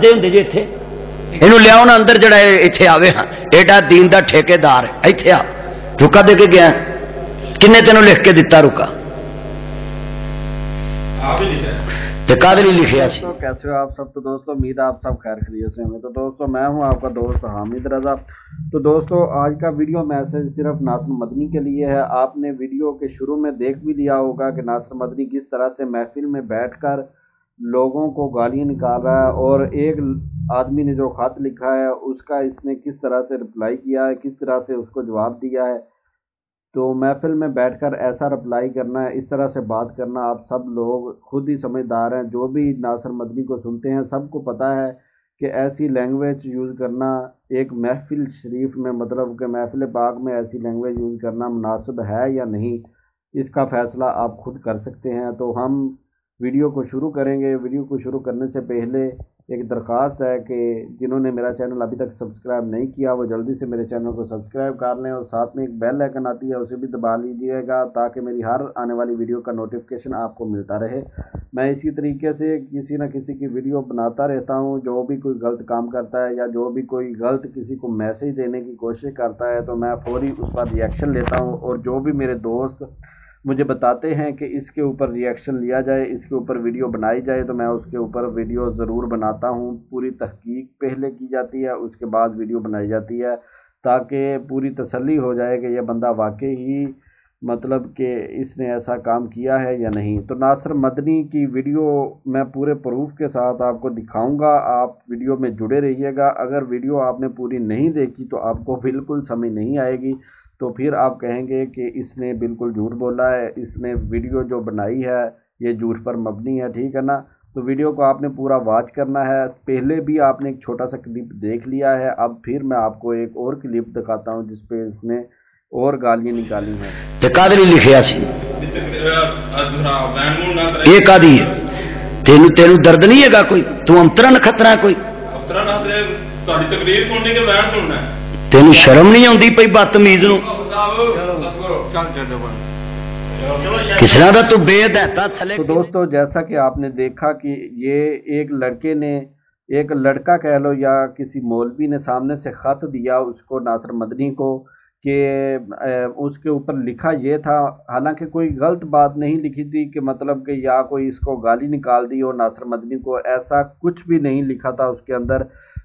دے ہوں جی اتنے یہ لیا نا اندر جڑا اتنے آوے ہاں ایڈا دین دا ٹھیکےدار اتنے آ رکا دے کے گیا کنے تینوں لکھ کے دتا رکا لکھیا سی. کیسے ہو آپ سب؟ تو دوستوں امید ہے آپ سب خیر خیریت سے ہوں گے. تو دوستوں میں ہوں آپ کا دوست حامد رضا. تو دوستوں آج کا ویڈیو میسج صرف ناصر مدنی کے لیے ہے. آپ نے ویڈیو کے شروع میں دیکھ بھی لیا ہوگا کہ ناصر مدنی کس طرح سے محفل میں بیٹھ کر لوگوں کو گالیاں نکال رہا ہے، اور ایک آدمی نے جو خط لکھا ہے اس کا اس نے کس طرح سے رپلائی کیا ہے، کس طرح سے اس کو جواب دیا ہے. تو محفل میں بیٹھ کر ایسا رپلائی کرنا ہے، اس طرح سے بات کرنا، آپ سب لوگ خود ہی سمجھدار ہیں. جو بھی ناصر مدنی کو سنتے ہیں سب کو پتہ ہے کہ ایسی لینگویج یوز کرنا ایک محفل شریف میں، مطلب کہ محفل پاک میں ایسی لینگویج یوز کرنا مناسب ہے یا نہیں، اس کا فیصلہ آپ خود کر سکتے ہیں. تو ہم ویڈیو کو شروع کریں گے. ویڈیو کو شروع کرنے سے پہلے ایک درخواست ہے کہ جنہوں نے میرا چینل ابھی تک سبسکرائب نہیں کیا وہ جلدی سے میرے چینل کو سبسکرائب کر لیں، اور ساتھ میں ایک بیل آئکن آتی ہے اسے بھی دبا لیجئے گا تاکہ میری ہر آنے والی ویڈیو کا نوٹیفیکیشن آپ کو ملتا رہے. میں اسی طریقے سے کسی نہ کسی کی ویڈیو بناتا رہتا ہوں. جو بھی کوئی غلط کام کرتا ہے یا جو بھی کوئی غلط کسی کو میسج دینے کی کوشش کرتا ہے تو میں فوری اس پر ریئیکشن لیتا ہوں، اور جو بھی میرے دوست مجھے بتاتے ہیں کہ اس کے اوپر ریئیکشن لیا جائے، اس کے اوپر ویڈیو بنائی جائے، تو میں اس کے اوپر ویڈیو ضرور بناتا ہوں. پوری تحقیق پہلے کی جاتی ہے، اس کے بعد ویڈیو بنائی جاتی ہے تاکہ پوری تسلی ہو جائے کہ یہ بندہ واقعی ہی مطلب کہ اس نے ایسا کام کیا ہے یا نہیں. تو ناصر مدنی کی ویڈیو میں پورے پروف کے ساتھ آپ کو دکھاؤں گا. آپ ویڈیو میں جڑے رہیے گا. اگر ویڈیو آپ نے پوری نہیں دیکھی تو آپ کو بالکل سمجھ نہیں آئے گی، تو پھر آپ کہیں گے کہ اس نے بالکل جھوٹ بولا ہے، اس نے ویڈیو جو بنائی ہے یہ جھوٹ پر مبنی ہے. ٹھیک ہے نا؟ تو ویڈیو کو آپ نے پورا واچ کرنا ہے. پہلے بھی آپ نے ایک چھوٹا سا کلپ دیکھ لیا ہے، اب پھر میں آپ کو ایک اور کلپ دکھاتا ہوں جس پہ اس نے اور گالیاں نکالی ہیں. لکھیا سی یہ کادی تینوں درد نہیں ہے گا کوئی؟ تو انترا نخطرہ ہے کوئی؟ تینوں شرم نہیں آتی پی بدتمیز نو؟ کس طرح دا تو بے دہتا تھلے. تو دوستو جیسا کہ آپ نے دیکھا کہ یہ ایک لڑکے نے، ایک لڑکا کہہ لو یا کسی مولوی نے سامنے سے خط دیا اس کو ناصر مدنی کو کہ اس کے اوپر لکھا یہ تھا، حالانکہ کوئی غلط بات نہیں لکھی تھی کہ مطلب کہ یا کوئی اس کو گالی نکال دی ہو ناصر مدنی کو، ایسا کچھ بھی نہیں لکھا تھا اس کے اندر.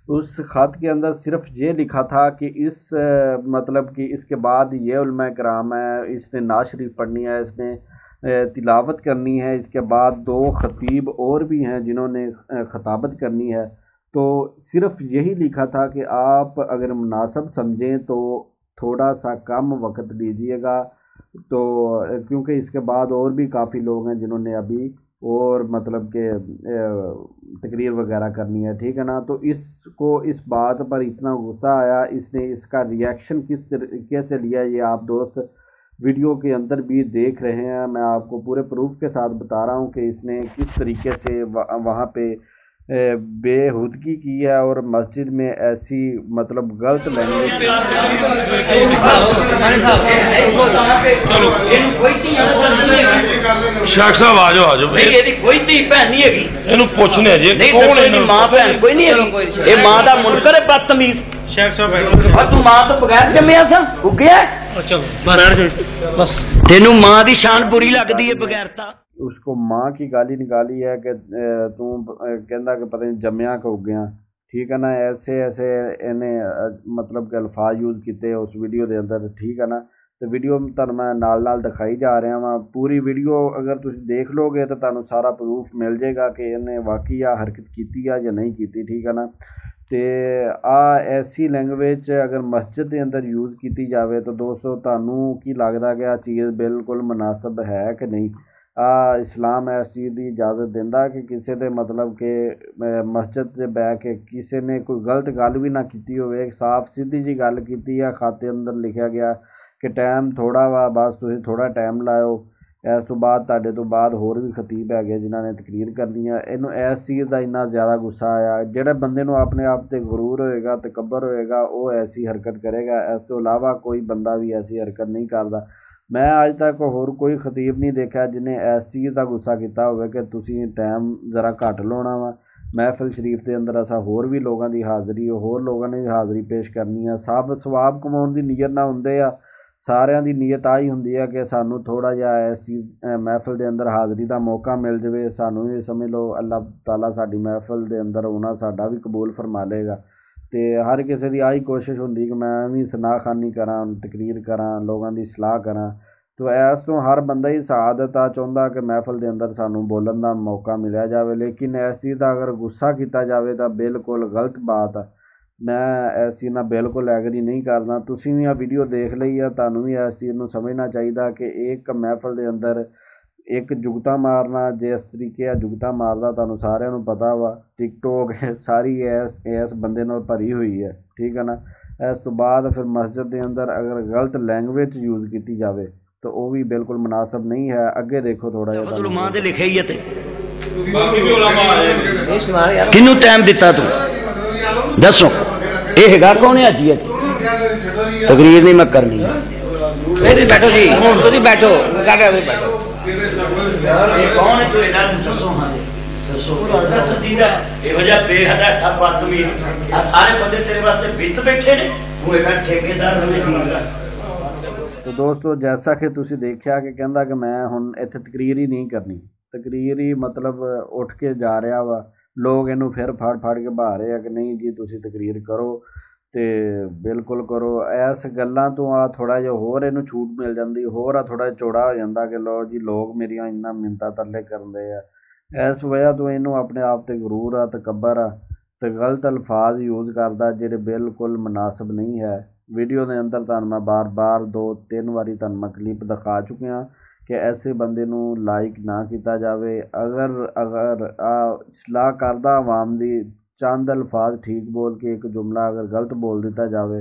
اس خط کے اندر صرف یہ لکھا تھا کہ اس مطلب کہ اس کے بعد یہ علماء کرام ہے، اس نے نعت شریف پڑھنی ہے، اس نے تلاوت کرنی ہے، اس کے بعد 2 خطیب اور بھی ہیں جنہوں نے خطابت کرنی ہے. تو صرف یہی لکھا تھا کہ آپ اگر مناسب سمجھیں تو تھوڑا سا کم وقت دیجیے گا. تو کیونکہ اس کے بعد اور بھی کافی لوگ ہیں جنہوں نے ابھی اور مطلب کہ تقریر وغیرہ کرنی ہے. ٹھیک ہے نا؟ تو اس کو اس بات پر اتنا غصہ آیا، اس نے اس کا ریئیکشن کس طریقے سے لیا یہ آپ دوست ویڈیو کے اندر بھی دیکھ رہے ہیں. میں آپ کو پورے پروف کے ساتھ بتا رہا ہوں کہ اس نے کس طریقے سے وہاں پہ بے ہودگی کی ہے اور مسجد میں ایسی مطلب غلط لینگویج. شیخ صاحب آ جاؤ کوئی تھی بہن نہیں ہے، یہ پوچھنے جی ماں بہن کوئی نہیں ہے، یہ ماں کا منکر ہے بدتمیز. شیخ صاحب اور تو ماں تو بغیر جمیا سا اگیا تینوں ماں دی شان بری لگتی ہے بغیرتا. اس کو ماں کی گالی نکالی ہے کہ تو کہندا کہ پتہ نہیں جمیا کہ اگیا. ٹھیک ہے نا؟ ایسے انہیں مطلب کہ الفاظ یوز کیتے اس ویڈیو دے اندر. ٹھیک ہے نا؟ تو ویڈیو تہن میں نال دکھائی جا رہا ہاں. پوری ویڈیو اگر تسی دیکھ لو گے تو تہن سارا پروف مل جائے گا کہ انہیں واقعی حرکت کیتی ہے یا نہیں کیتی. ٹھیک ہے نا؟ تے ایسی لینگویج اگر مسجد کے اندر یوز کیتی جاوے تو دوستو تہنوں کی لگتا کہ چیز بالکل مناسب ہے کہ نہیں؟ اسلام اس چیز کی اجازت دینا کہ کسی دے مطلب کہ مسجد سے بہ کے کسی نے کوئی غلط گل بھی نہ کیتی ہوئے، ایک صاف سیدھی جی گل کیتی ہے، خاتے اندر لکھا گیا کہ ٹائم تھوڑا وا بس تسی تھوڑا ٹائم لائو، اس تو بعد تہاڈے تو بعد ہور بھی خطیب ہے جنہاں نے تقریر کرنی ہے. اینوں اس چیز کا اتنا زیادہ غصہ آیا. جہڑے بندے نو اپنے آپ تے غرور ہوئے گا، تکبر ہوئے گا، وہ ایسی حرکت کرے گا. اس تو علاوہ کوئی بندہ بھی ایسی حرکت نہیں کرتا. میں اج تک ہور کوئی خطیب نہیں دیکھا جنہیں اس چیز کا غصہ کیتا ہوئے کہ تسی ٹائم ذرا گھٹ لاؤنا وا. महफिल शरीफ के अंदर असा होर भी लोगों की हाज़री होर लोगों ने भी हाज़री पेश करनी है। सब सवाब कमाउण की नीयत ना हुंदे आ, सारिਆਂ ਦੀ ਨੀਅਤ ਆਹੀ ਹੁੰਦੀ ਹੈ कि सानू थोड़ा जिहा इस चीज़ महफिल के अंदर हाज़री का मौका मिल जाए। सानू भी समझ लो अल्लाह ताला साडी महफिल के अंदर होना साडा भी कबूल फरमा लेगा। तो हर किसी की आही कोशिश होंदी कि मैं भी सनाखानी करा, तकरीर करा, लोगों की सलाह करा। तो इस तो हर बंदा ही सआदत आ चाहुंदा कि महफिल के अंदर सानू बोलण का मौका मिलिया जाए। लेकिन इस चीज़ का अगर गुस्सा किया जाए तो बिल्कुल गलत बात है। मैं इस चीज़ नाल बिल्कुल एग्री नहीं करना। तुसीं भी आ वीडियो देख लई है, तुहानूं भी इस चीज़ नूं समझना चाहिए कि एक महफिल के अंदर एक जुगता मारना जिस तरीके जुगता मारदा तुहानूं सारिਆਂ ਨੂੰ पता वा। टिकटॉक सारी इस बंदे नाल भरी हुई है, ठीक है ना। इस तो बाद फिर मस्जिद के अंदर अगर गलत लैंगुएज यूज़ की जाए तो वह भी बिल्कुल मुनासिब नहीं है। अगे देखो थोड़ा जिहा मां ते लिखिया ही है किनू टाइम दिता तू दसो ये है कौन है अजी तकरीर नहीं मैं करनी नहीं बैठो जी तुम बैठो बैठो कौन है दसो हाँ सारे बंदे तेरे वास्ते बिस्त बैठे ने ठेकेदार तो दोस्तों जैसा कि तुसी देखिया कि कहंदा कि मैं हुण इत्थे तकरीर ही नहीं करनी, तकरीर ही मतलब उठ के जा रहा वा। लोग इनू फिर फड़ के बहा रहे हैं कि नहीं जी तुसी तकरीर करो तो बिल्कुल करो। इस गल्लां तो आ थोड़ा जिहा होर इनू छूट मिल जाती, होर आ थोड़ा चौड़ा हो जाता कि लो जी लोग मेरियां इन्ना मिन्नतां तरले करदे आ। इस वजह तो इनू अपने आप ते गुरूर आ, तकब्बर आ, तो गलत अल्फाज यूज़ करदा जिहड़े बिल्कुल मुनासिब नहीं है। वीडियो के अंदर तुहानूं मैं बार 2-3 वारी तुहानूं मैं क्लिप दिखा चुकिया कि ऐसे बंदे नूं लाइक ना किया जाए। अगर सलाह करदा आवाम दी चंद अल्फाज ठीक बोल के एक जुमला अगर गलत बोल दिता जाए,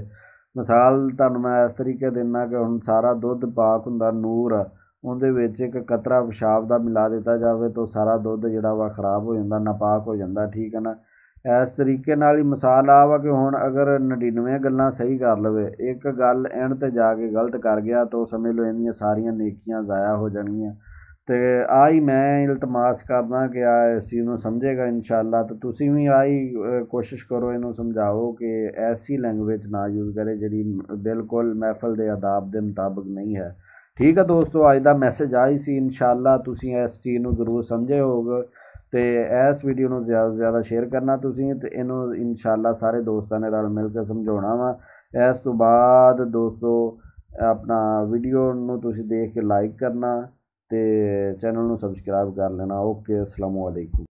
मिसाल तुहानूं मैं इस तरीके देना कि हुण सारा दुध पाक हुंदा नूर आ, उहदे विच एक कतरा पेशाब दा मिला दिता जाए तो सारा दुध जिहड़ा वा खराब हो जांदा, नापाक हो जांदा, ठीक है ना। इस तरीके नाल ही मिसाल आ वा कि हुण अगर 99 गल्लां सही कर लवे, एक गल एंड ते जाके गलत कर गया तो समझ लो इहदियां सारियां नेकियां ज़ाया हो जाणगियां। तो आई मैं इल्तमास करदा कि इस चीज़ नूं समझेगा इंशाअल्लाह। तो तुसीं भी आई कोशिश करो, इनू समझाओ कि ऐसी लैंगुएज ना यूज़ करे जिहड़ी बिल्कुल महफिल के आदाब के मुताबिक नहीं है, ठीक है दोस्तों। अज दा मैसेज आई सी, इंशाअल्लाह तुसीं इस चीज़ नूं जरूर समझे होगे। तो इस वीडियो को ज़्यादा से ज़्यादा शेयर करना तुसीं ते इनू इंशाअल्लाह सारे दोस्तों ने रल मिल के समझाउणा वा। इस तो बाद दोस्तों अपना वीडियो नूं तुसीं देख के लाइक करना ते चैनल नूं सबसक्राइब कर लेना। ओके, अस्सलामु अलैकुम।